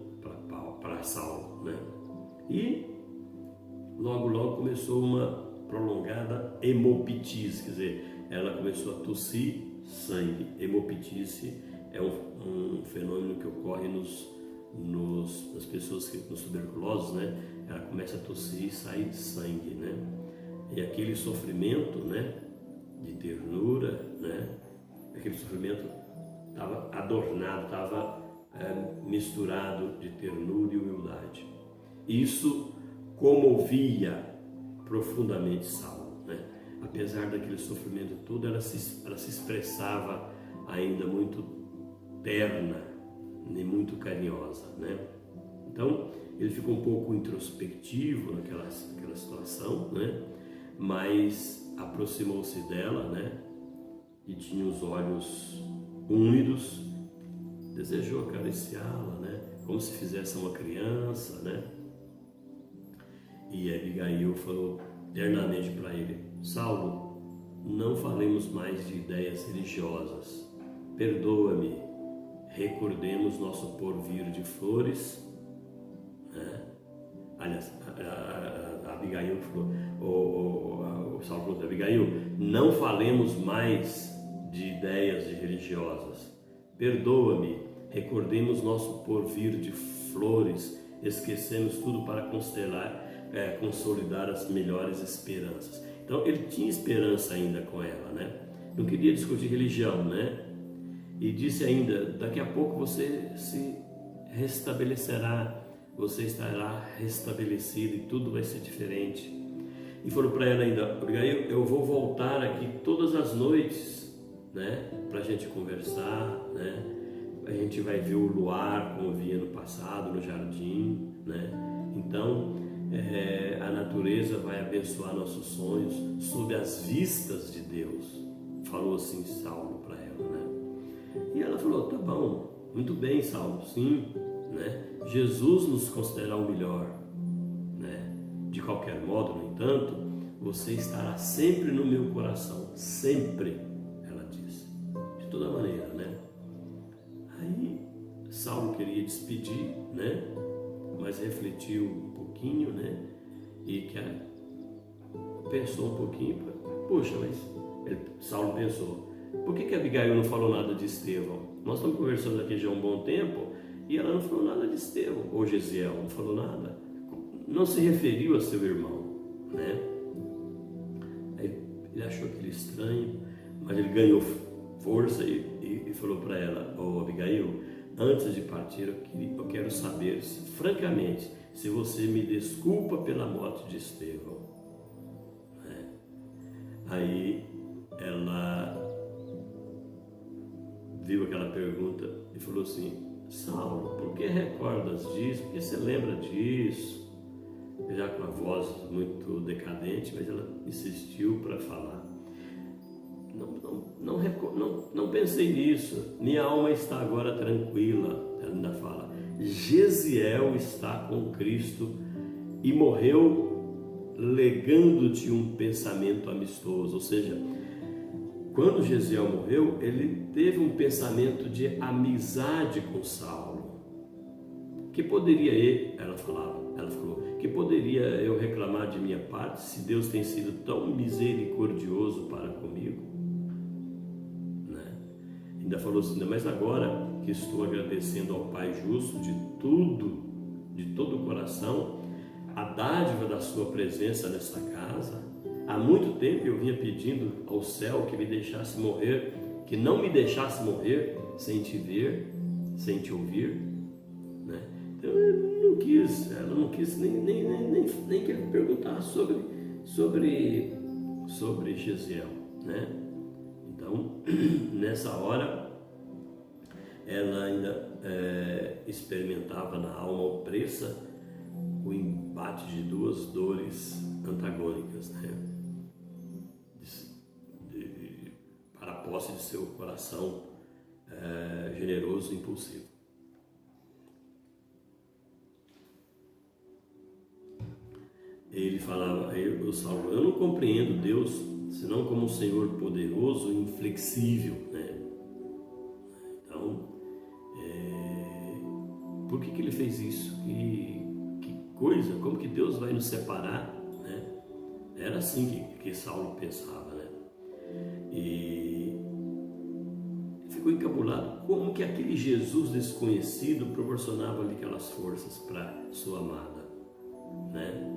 para Saulo, né? E logo começou uma prolongada hemoptise, quer dizer, ela começou a tossir sangue. Hemoptise é um fenômeno que ocorre nas pessoas nos tuberculosos, né? Ela começa a tossir e sai sangue, né? E aquele sofrimento, né, de ternura, né? Aquele sofrimento estava adornado, estava misturado de ternura e humildade. Isso comovia profundamente Saulo, né? Apesar daquele sofrimento todo, ela se expressava ainda muito terna e muito carinhosa, né? Então ele ficou um pouco introspectivo naquela situação, né? Mas aproximou-se dela, né? E tinha os olhos úmidos, desejou acariciá-la, né? Como se fizesse uma criança, né? E Abigail falou ternamente para ele: Saulo, não falemos mais de ideias religiosas. Perdoa-me, recordemos nosso porvir de flores, né? Aliás, a Abigail falou, o Saulo falou para Abigail: não falemos mais de ideias religiosas. Perdoa-me, recordemos nosso porvir de flores, esquecemos tudo para consolidar as melhores esperanças. Então ele tinha esperança ainda com ela, né? Não queria discutir religião, né? E disse ainda: daqui a pouco você se restabelecerá, você estará restabelecido e tudo vai ser diferente. E falou para ela ainda: Abigail, eu vou voltar aqui todas as noites, né, para a gente conversar, né? A gente vai ver o luar como via no passado no jardim, né? Então a natureza vai abençoar nossos sonhos sob as vistas de Deus. Falou assim Saulo para ela, né? E ela falou: tá bom, muito bem, Saulo, sim, né? Jesus nos considera o melhor, né? De qualquer modo, no entanto, você estará sempre no meu coração, sempre, ela disse, de toda maneira, né? Aí Saulo queria despedir, né? Mas refletiu um pouquinho, né? E pensou um pouquinho, poxa, mas Saulo pensou, por que Abigail não falou nada de Estevão? Nós estamos conversando aqui já há um bom tempo e ela não falou nada de Estevão, ou Gesiel, não falou nada, não se referiu a seu irmão, né? Aí ele achou aquilo estranho, mas ele ganhou força e falou para ela, Abigail, antes de partir eu quero saber, francamente, se você me desculpa pela morte de Estevão. Né? Aí ela viu aquela pergunta e falou assim, Saulo, por que recordas disso? Por que você lembra disso? Já com a voz muito decadente, mas ela insistiu para falar. Não pensei nisso. Minha alma está agora tranquila. Ela ainda fala. Gesiel está com Cristo e morreu legando-te um pensamento amistoso. Ou seja, quando Gesiel morreu, ele teve um pensamento de amizade com Saulo. Que poderia ela falou, que poderia eu reclamar de minha parte se Deus tem sido tão misericordioso para comigo? Né? Ainda falou assim, mas agora que estou agradecendo ao Pai justo de todo o coração, a dádiva da sua presença nesta casa, há muito tempo eu vinha pedindo ao céu que me deixasse morrer, que não me deixasse morrer sem te ver, sem te ouvir, né? Então ela não quis nem querer perguntar sobre Gesiel, né? Então, nessa hora, ela ainda experimentava na alma opressa o embate de duas dores antagônicas, né? Para a posse de seu coração generoso e impulsivo. Ele falava, Saulo, eu não compreendo Deus senão como um Senhor poderoso e inflexível, né? Então, por que ele fez isso? Que coisa, como que Deus vai nos separar, né? Era assim que Saulo pensava, né? E ficou encabulado como que aquele Jesus desconhecido proporcionava-lhe aquelas forças para sua amada, né?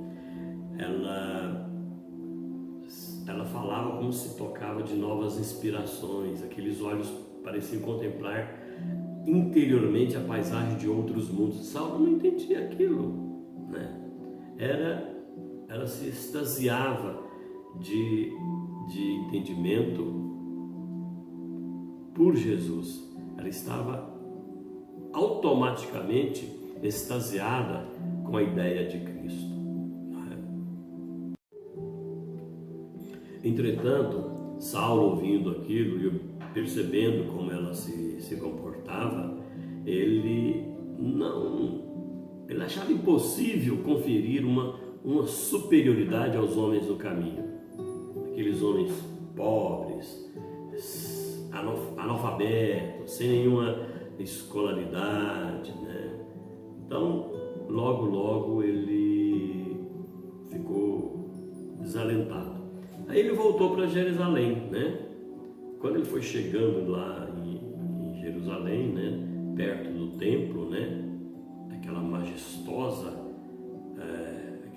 Ela falava como se tocava de novas inspirações, aqueles olhos pareciam contemplar interiormente a paisagem de outros mundos. Saulo não entendia aquilo, né? Ela se extasiava de entendimento por Jesus. Ela estava automaticamente extasiada com a ideia de Cristo. Entretanto, Saulo, ouvindo aquilo e percebendo como ela se comportava, ele achava impossível conferir uma superioridade aos homens do caminho. Aqueles homens pobres, analfabetos, sem nenhuma escolaridade, né? Então, logo ele ficou desalentado. Aí ele voltou para Jerusalém, né? Quando ele foi chegando lá em Jerusalém, né? Perto do templo, né? Aquele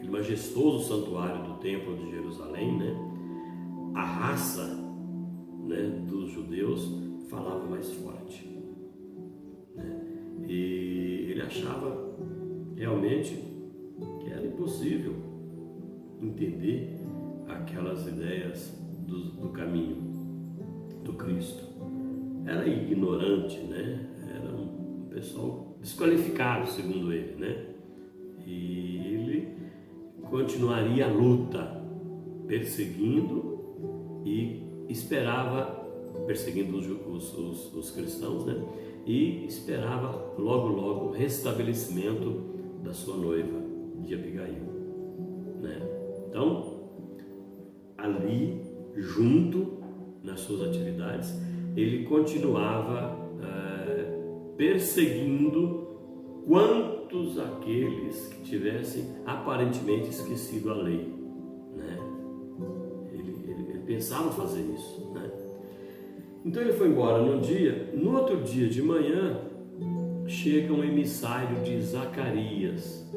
majestoso santuário do templo de Jerusalém, né? A raça, né, dos judeus falava mais forte, né? E ele achava realmente que era impossível entender aquelas ideias do caminho do Cristo. Era ignorante, né? Era um pessoal desqualificado, segundo ele, né? E ele continuaria a luta, perseguindo os cristãos, né? E esperava logo o restabelecimento da sua noiva, de Abigail, né? Então, ali, junto nas suas atividades, ele continuava perseguindo quantos aqueles que tivessem aparentemente esquecido a lei, né? Ele pensava fazer isso, né? Então ele foi embora num dia. No outro dia de manhã chega um emissário de Zacarias,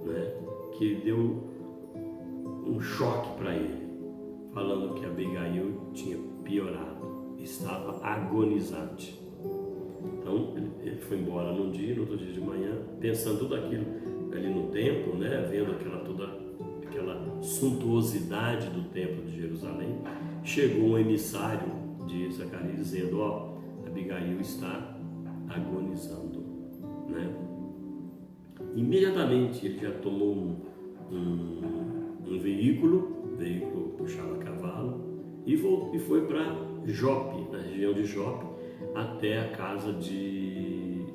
né? Que deu um choque para ele, falando que Abigail tinha piorado, estava agonizante. Então ele foi embora num dia, no outro dia de manhã, pensando tudo aquilo ali no templo, né? Vendo toda aquela suntuosidade do templo de Jerusalém. Chegou um emissário de Zacarias dizendo: ó, Abigail está agonizando, né? Imediatamente ele já tomou um veículo puxado a cavalo e foi para Jope, na região de Jope, até a casa de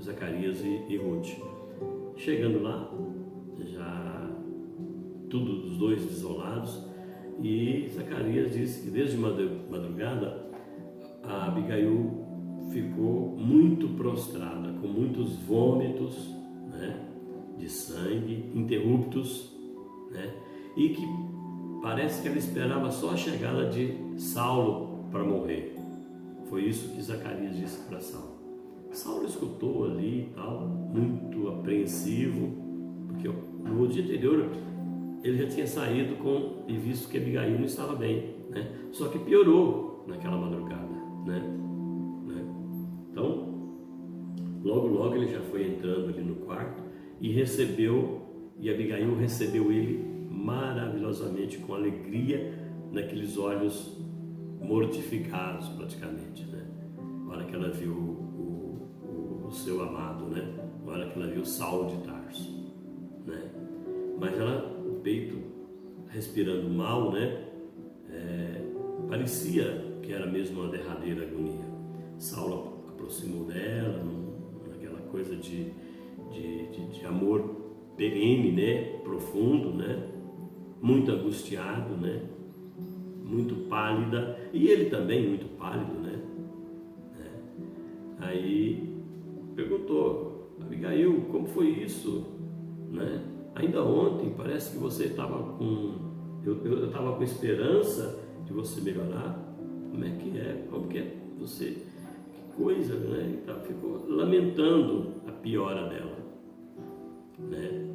Zacarias e Ruth. Chegando lá, já tudo os dois desolados, e Zacarias disse que desde madrugada a Abigail ficou muito prostrada, com muitos vômitos, né, de sangue, interruptos, né, e que parece que ela esperava só a chegada de Saulo para morrer. Foi isso que Zacarias disse para Saulo. Saulo escutou ali e tal, muito apreensivo, porque no dia anterior ele já tinha saído e visto que Abigail não estava bem, né? Só que piorou naquela madrugada, né? Então, logo ele já foi entrando ali no quarto e Abigail recebeu ele maravilhosamente, com alegria, naqueles olhos mortificados praticamente, né? Na hora que ela viu o seu amado, né? Na hora que ela viu Saulo de Tarso, né? Mas ela, o peito respirando mal, né? Parecia que era mesmo uma derradeira agonia. Saulo aproximou dela, naquela coisa de amor perene, né? Profundo, né? Muito angustiado, né? Muito pálida, e ele também muito pálido, né? Aí perguntou: Abigail, como foi isso, né? Ainda ontem parece que você estava eu estava com esperança de você melhorar. Como é que é? Como que é você? Que coisa, né? Então, ficou lamentando a piora dela, né?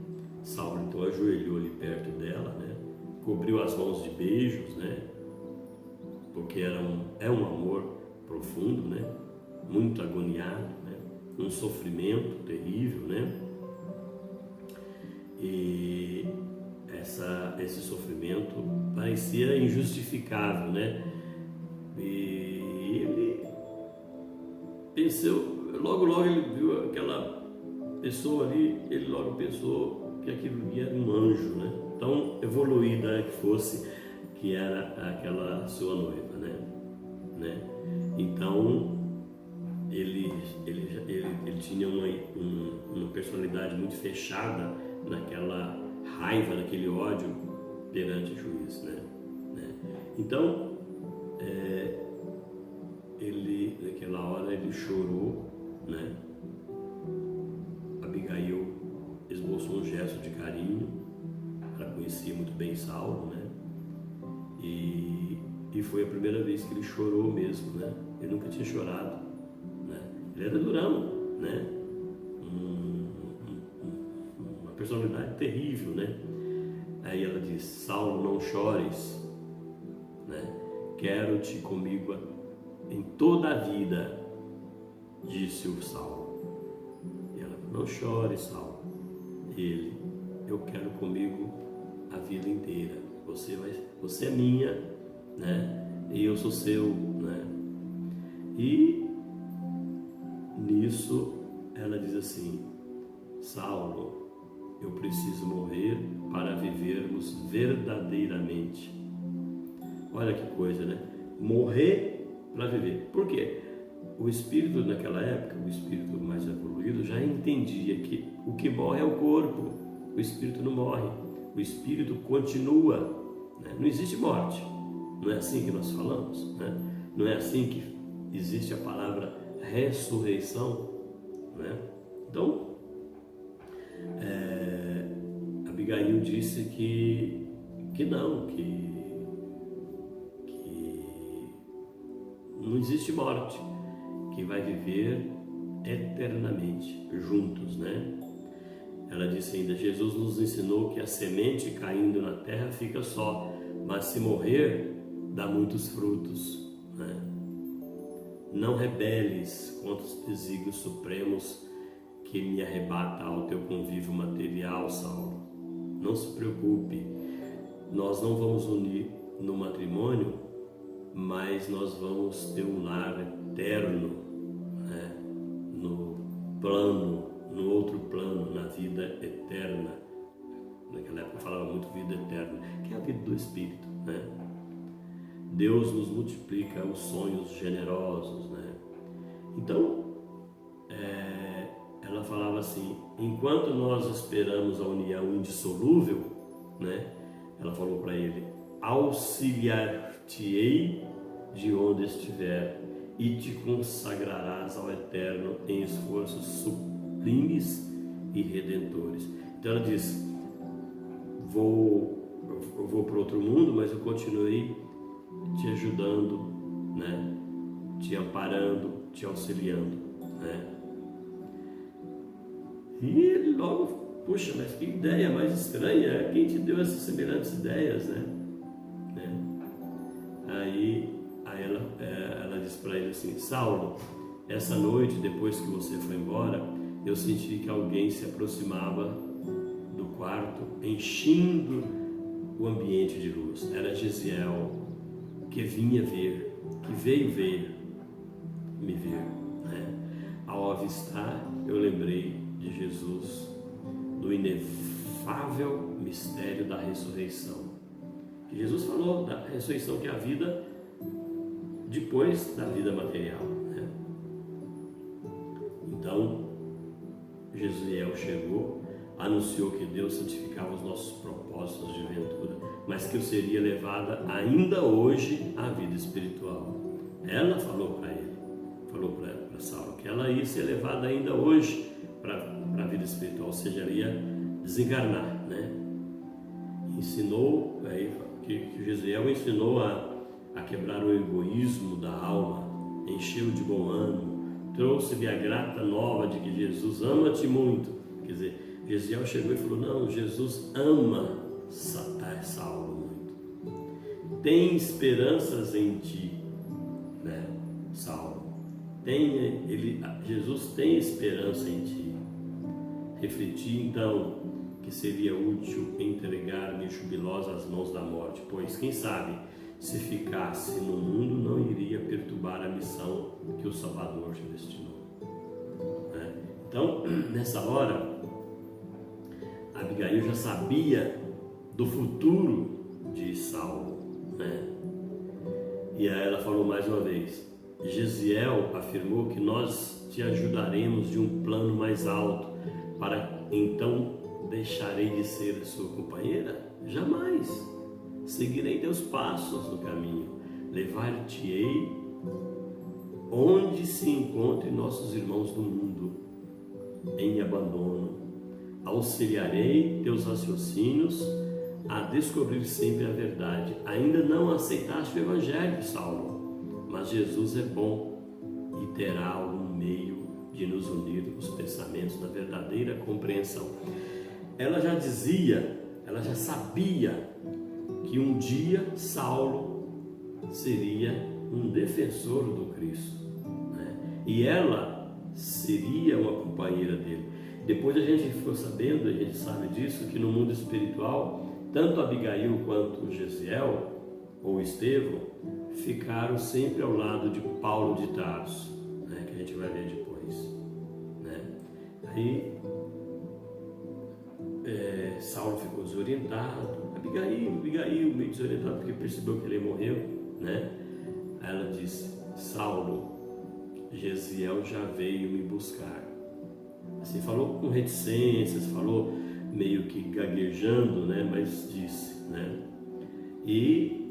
Saulo então ajoelhou ali perto dela, né? Cobriu as mãos de beijos, né? Porque é um amor profundo, né? Muito agoniado, né? Um sofrimento terrível, né? E esse sofrimento parecia injustificável, né? E ele pensou, logo ele viu aquela pessoa ali, ele logo pensou que aquilo ali era um anjo, né? Tão evoluída que fosse, que era aquela sua noiva, né? Então ele tinha uma personalidade muito fechada naquela raiva, naquele ódio perante o juiz, né? Então naquela hora ele chorou, né? Abigail esboçou um gesto de carinho. Ela conhecia muito bem Saulo, né? E foi a primeira vez que ele chorou mesmo, né? Ele nunca tinha chorado, né? Ele era durão, né? Uma personalidade terrível, né? Aí ela diz: Saulo, não chores, né? Quero-te comigo em toda a vida, disse o Saulo. E ela: não chore, Saulo. Eu quero comigo a vida inteira. Você é minha, né? E eu sou seu, né? E nisso ela diz assim: Saulo, eu preciso morrer para vivermos verdadeiramente. Olha que coisa, né? Morrer para viver. Por quê? O espírito naquela época, o espírito mais evoluído, já entendia que o que morre é o corpo. O espírito não morre, o espírito continua, né? Não existe morte. Não é assim que nós falamos, né? Não é assim que existe a palavra ressurreição, né? Então, Abigail disse que não, que não existe morte, que vai viver eternamente juntos, né? Ela disse ainda: Jesus nos ensinou que a semente caindo na terra fica só, mas se morrer, dá muitos frutos, né? Não rebeles contra os desígnios supremos que me arrebata ao teu convívio material, Saulo. Não se preocupe, nós não vamos unir no matrimônio, mas nós vamos ter um lar eterno, né? No outro plano, na vida eterna. Naquela época falava muito vida eterna, que é a vida do Espírito, né? Deus nos multiplica os sonhos generosos, né? Então, ela falava assim: enquanto nós esperamos a união indissolúvel, né? Ela falou para ele: auxiliar-te-ei de onde estiver e te consagrarás ao Eterno em esforços sublimes e redentores. Então ela diz: eu vou para outro mundo, mas eu continuei te ajudando, né? Te amparando, te auxiliando, né? E ele logo: puxa, mas que ideia mais estranha, quem te deu essas semelhantes ideias, né? Aí ela disse para ele assim: Saulo, essa noite, depois que você foi embora, eu senti que alguém se aproximava do quarto, enchendo o ambiente de luz. Era Gesiel, que veio me ver, né? Ao avistar, eu lembrei de Jesus, do inefável mistério da ressurreição. Que Jesus falou da ressurreição, que é a vida depois da vida material, né? Então, Gesiel chegou, anunciou que Deus santificava os nossos propósitos de ventura, mas que eu seria levada ainda hoje à vida espiritual. Ela falou para ele, falou para Saulo, que ela ia ser levada ainda hoje para a vida espiritual, ou seja, ela ia desencarnar, né? Ensinou, que Gesiel ensinou a quebrar o egoísmo da alma, encheu de bom ânimo, trouxe-lhe a grata nova de que Jesus ama-te muito. Quer dizer, Gesiel chegou e falou: não, Jesus ama Saulo muito, tem esperanças em ti, né, Saulo? Jesus tem esperança em ti. Refleti então que seria útil entregar-me jubilosa às mãos da morte, pois quem sabe, se ficasse no mundo, não iria perturbar a missão que o Salvador te destinou, né? Então, nessa hora, Abigail já sabia do futuro de Saulo, né? E aí ela falou mais uma vez: Gesiel afirmou que nós te ajudaremos de um plano mais alto, para então deixarei de ser sua companheira? Jamais. Seguirei teus passos no caminho, levar-te-ei onde se encontrem nossos irmãos do mundo em abandono, auxiliarei teus raciocínios a descobrir sempre a verdade. Ainda não aceitaste o Evangelho, Saulo, mas Jesus é bom e terá algum meio de nos unir os pensamentos na verdadeira compreensão. Ela já sabia que um dia Saulo seria um defensor do Cristo, né? E ela seria uma companheira dele. Depois a gente ficou sabendo, a gente sabe disso, que no mundo espiritual, tanto Abigail quanto Gesiel ou Estevão ficaram sempre ao lado de Paulo de Tarso, né? Que a gente vai ver depois, né? Aí Saulo ficou desorientado, Abigail meio desorientado, porque percebeu que ele morreu, né? Aí ela disse: Saulo, Gesiel já veio me buscar. Assim, falou com reticências, falou meio que gaguejando, né? Mas disse, né? E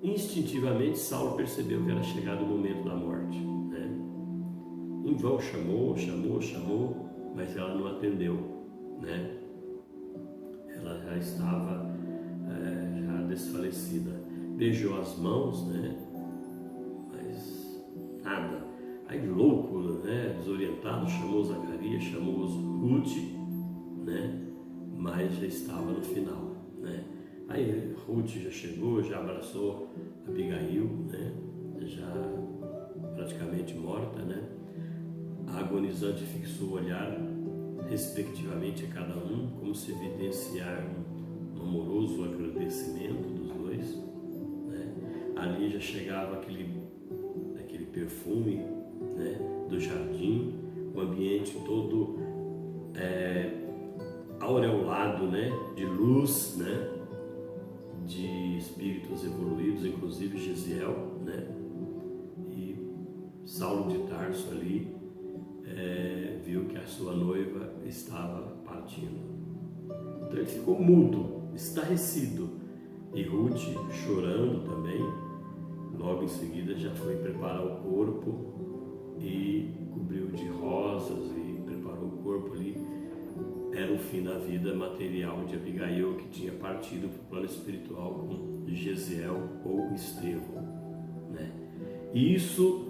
instintivamente Saulo percebeu que era chegado o momento da morte, né? Em vão chamou, mas ela não atendeu, né? Ela já estava já desfalecida. Beijou as mãos, né? Mas nada. Aí louco, né? Desorientado, chamou Zacarias, chamou Ruth, né? Mas já estava no final, né? Aí Ruth já chegou, já abraçou Abigail, né? Já praticamente morta, né? A agonizante fixou o olhar respectivamente a cada um, como se evidenciar um amoroso agradecimento dos dois, né? Ali já chegava aquele perfume, né? Do jardim, o ambiente todo aureolado, né? De luz, né? De espíritos evoluídos, inclusive Gesiel, né? E Saulo de Tarso ali viu que a sua noiva estava partindo. Então ele ficou mudo, estarrecido, e Ruth, chorando também, logo em seguida já foi preparar o corpo e cobriu de rosas e preparou o corpo ali. Era o fim da vida material de Abigail, que tinha partido para o plano espiritual com Gesiel ou Estevão, né? Isso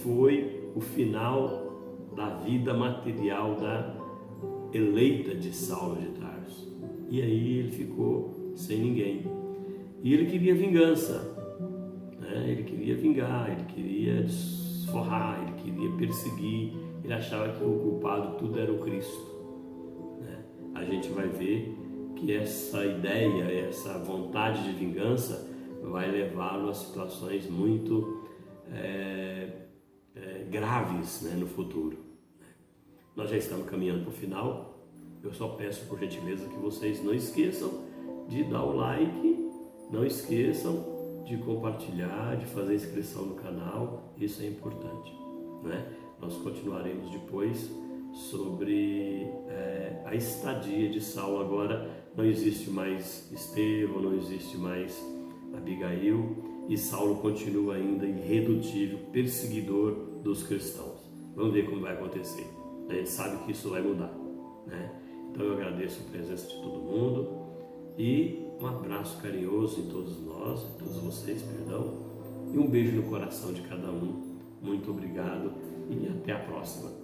foi o final da vida material da eleita de Saulo de Tarso. E aí ele ficou sem ninguém. E ele queria vingança, né? Ele queria vingar, ele queria desforrar, ele queria perseguir. Ele achava que o culpado tudo era o Cristo. A gente vai ver que essa ideia, essa vontade de vingança vai levá-lo a situações muito graves, né, no futuro. Nós já estamos caminhando para o final. Eu só peço por gentileza que vocês não esqueçam de dar o like, não esqueçam de compartilhar, de fazer inscrição no canal. Isso é importante, né? Nós continuaremos depois sobre a estadia de Saulo. Agora não existe mais Estevão, não existe mais Abigail, e Saulo continua ainda irredutível, perseguidor dos cristãos. Vamos ver como vai acontecer. A gente sabe que isso vai mudar, né? Então eu agradeço a presença de todo mundo e um abraço carinhoso em todos nós, em todos vocês, perdão, e um beijo no coração de cada um. Muito obrigado e até a próxima.